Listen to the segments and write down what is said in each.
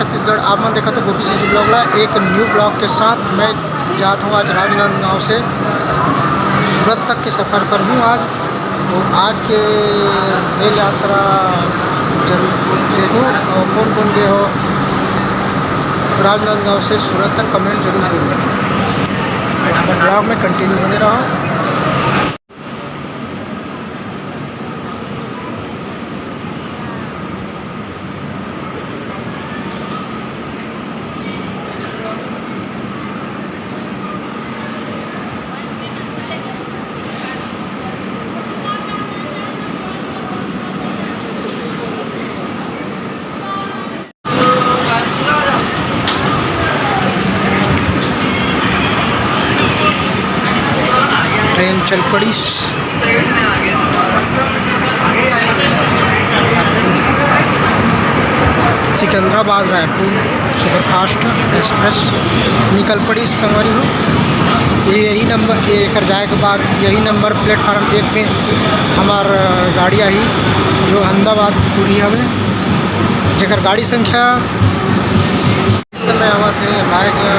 छत्तीसगढ़। आप मन देखा तो गोपी सिटी ब्लॉग ला एक न्यू ब्लॉग के साथ मैं जाता हूँ आज राजनांदगांव से सूरत तक के सफ़र पर हूँ आज। तो आज के रेल यात्रा जरूर देखूँ और कौन कौन गए हो राजनांदगांव से सूरत तक कमेंट जरूर करूँ। ब्लॉग में कंटिन्यू होने रहा। ट्रेन चल पड़ी सिकंदराबाद रायपुर सुपरफास्ट एक्सप्रेस निकल पड़ी संगवारी हो। यही नंबर एक जाए के बाद यही नंबर प्लेटफार्म 1 पे हमार गाड़ी आई जो अहमदाबाद पूरी हवे, जेकर गाड़ी संख्या इस समय आवा थे रायगढ़।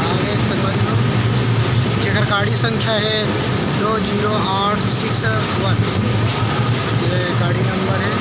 आगे संबंध जेकर गाड़ी संख्या है 20861, ये गाड़ी नंबर है।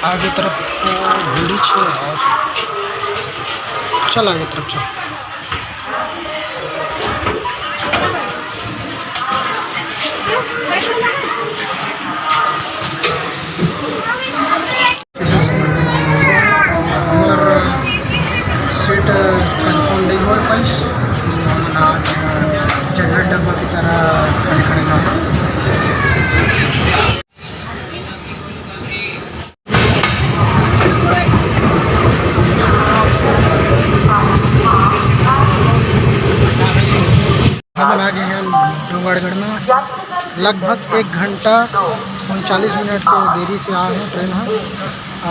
आगे तरफ भीड़ी छे और चल आगे तरफ चल। सीट कंफर्म नहीं हो पाई, जनरल डब्बा की तरह खड़े खड़े जाओ। हम आ गए हैं डोंगरगढ़ में। लगभग 1 घंटा 39 मिनट के देरी से आए हैं ट्रेन है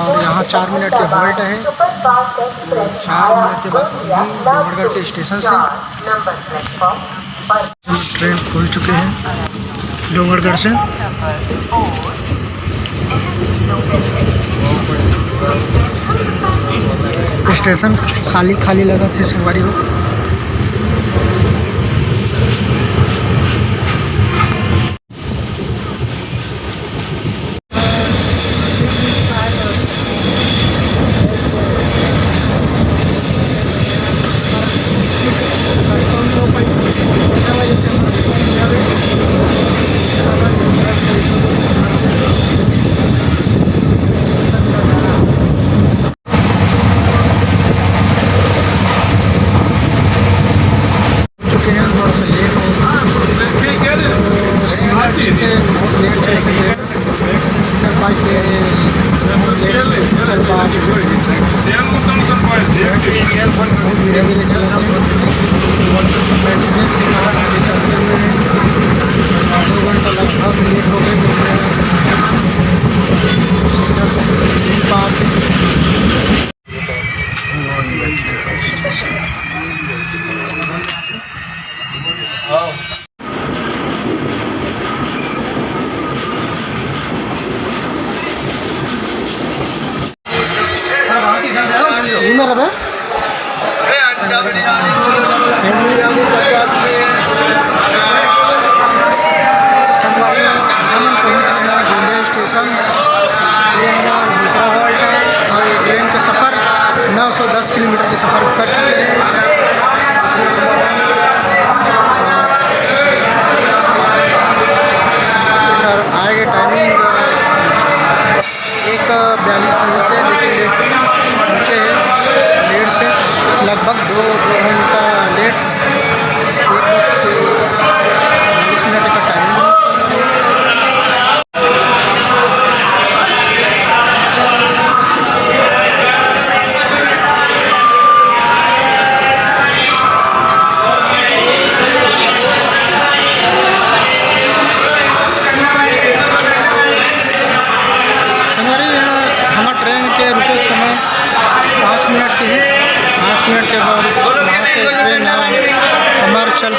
और यहाँ 4 मिनट के हॉल्ट है। 4 मिनट के बाद डोंगरगढ़ के स्टेशन से ट्रेन खुल चुके हैं डोंगरगढ़ से। स्टेशन खाली खाली लगा थे सवारी हो।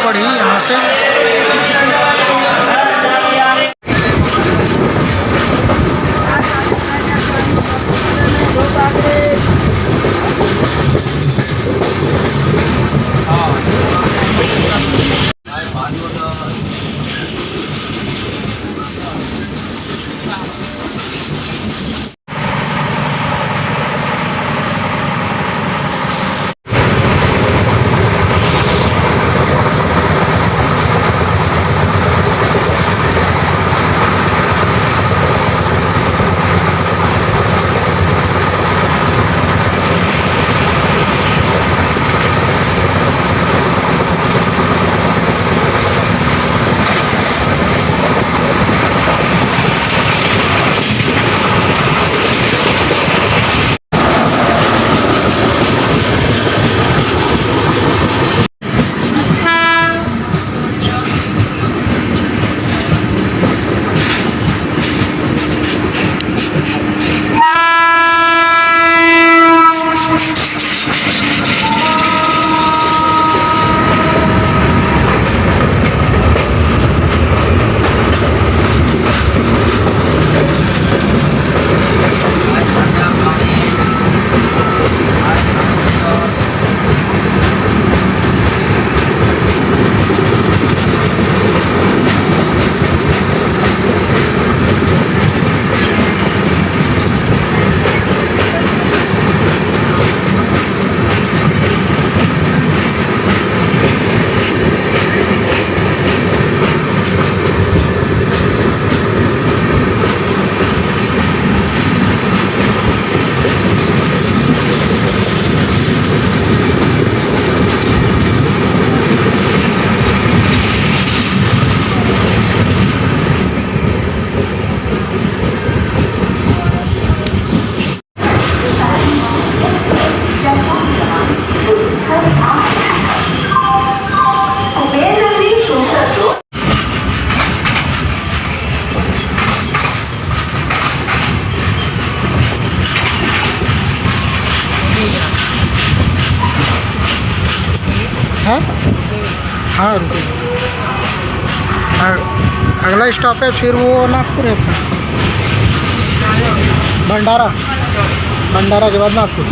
पड़ी यहाँ से। हाँ हाँ रुको। अगला स्टॉप है फिर वो नागपुर है, भंडारा। भंडारा के बाद नागपुर।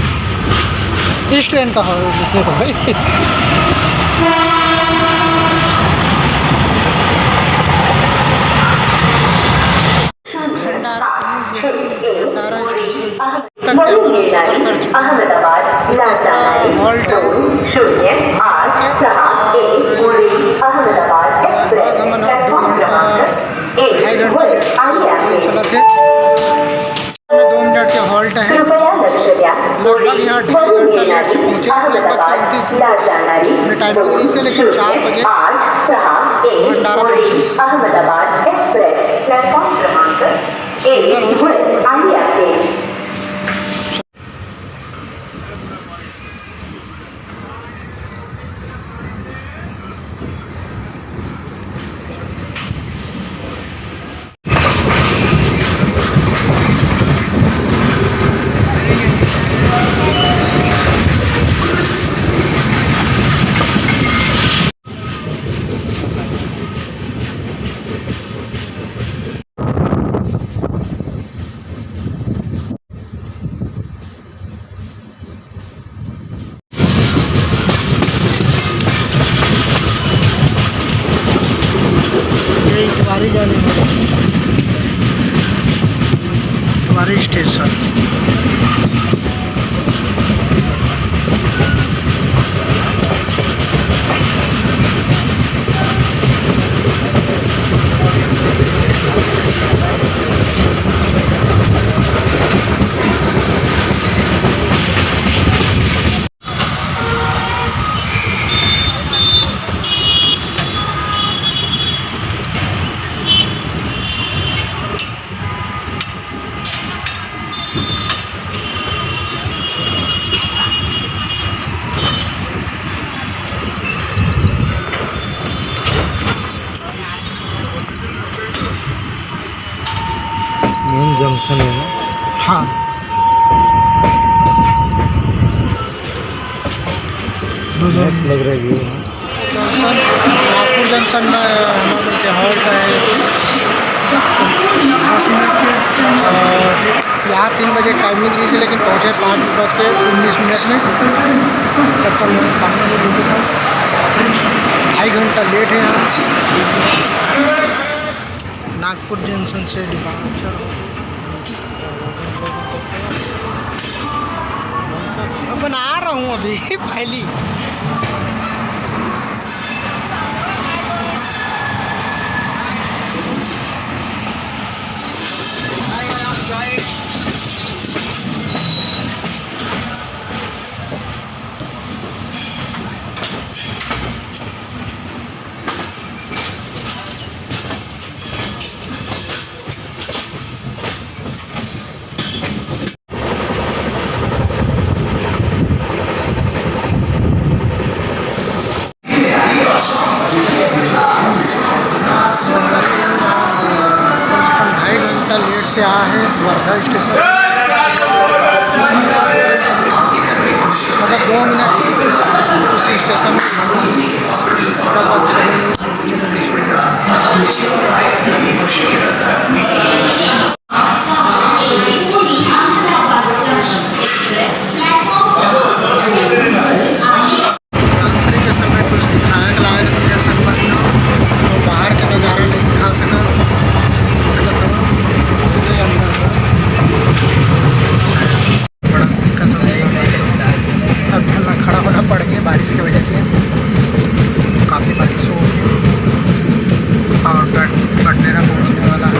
इस ट्रेन का है रुकने को भाई। भंडारा स्टेशन तक हॉल्ट चला थे 2 मिनट के हॉल्ट है। लगभग यहाँ 2.5 घंटा लेट से पहुँचे, 1:29 मिनट टाइम लगी से, लेकिन 4 बजे भंडारा पहुँचे। तुम्हारी जाने तुम्हारी स्टेशन। मेन जंक्शन है ना? हाँ दो लग रहा है जंक्शन। नागपुर जंक्शन में हमारे के हॉल्ट है 10 मिनट के। और यहाँ 3 बजे टाइमिंग दी थी, लेकिन पहुँचे 5:19 में। तब तक मैं खाना नहीं ले था, 2.5 घंटा लेट है यहाँ। नागपुर जंक्शन से डिपार्चर मैं बना रहा हूँ अभी पहली। लेट से आया है वर्धा स्टेशन, मतलब 2 मिनट उसी स्टेशन के समय कुछ दिखाया गया तो बाहर का नज़ारा नहीं दिखा सका। बड़ा दिक्कत हो गई, सब ठल्ला खड़ा होना पड़ गया बारिश की वजह से। काफ़ी बारिश हो गई और बटनेरा पहुँचने वाला है,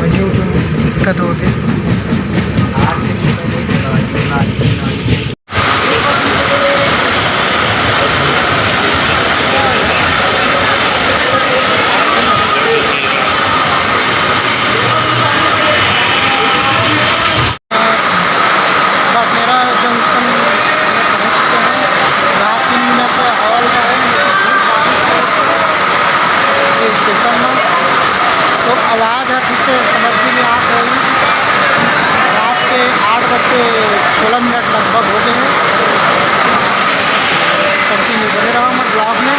वही जो दिक्कत होती। तो आवाज़ है ठीक से समझ भी नहीं आ रही। रात के 8:16 लगभग हो गए हैं। कंटिन्यू बने रहा हमारे ब्लॉग में।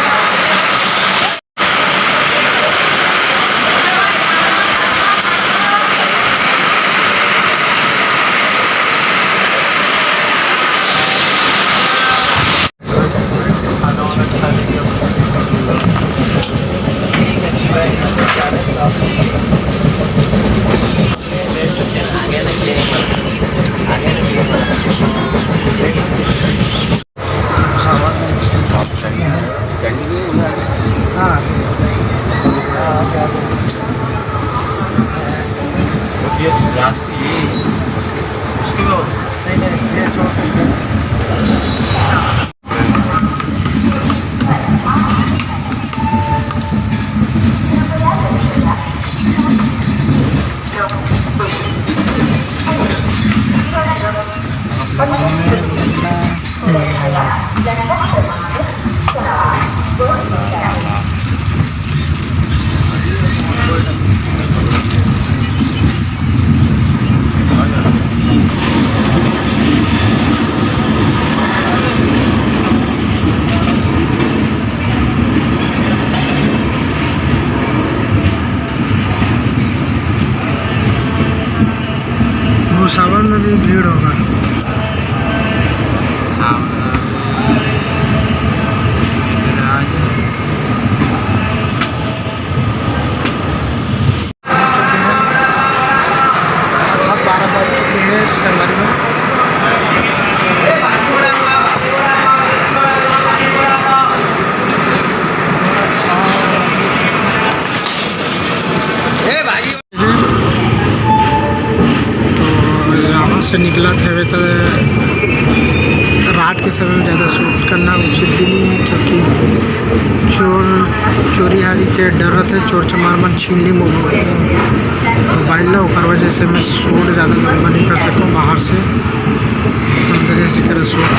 भूसावल में भी भीड़ होगा। से निकला था तो रात के समय में ज़्यादा शूट करना उचित भी नहीं है, क्योंकि चोरी हारी के डर रहते, चोर चमार मन छीन ली मोबाइल ला, और वजह से मैं शूट ज़्यादा लंबा नहीं कर सकता बाहर से, अंदर से कर शूट।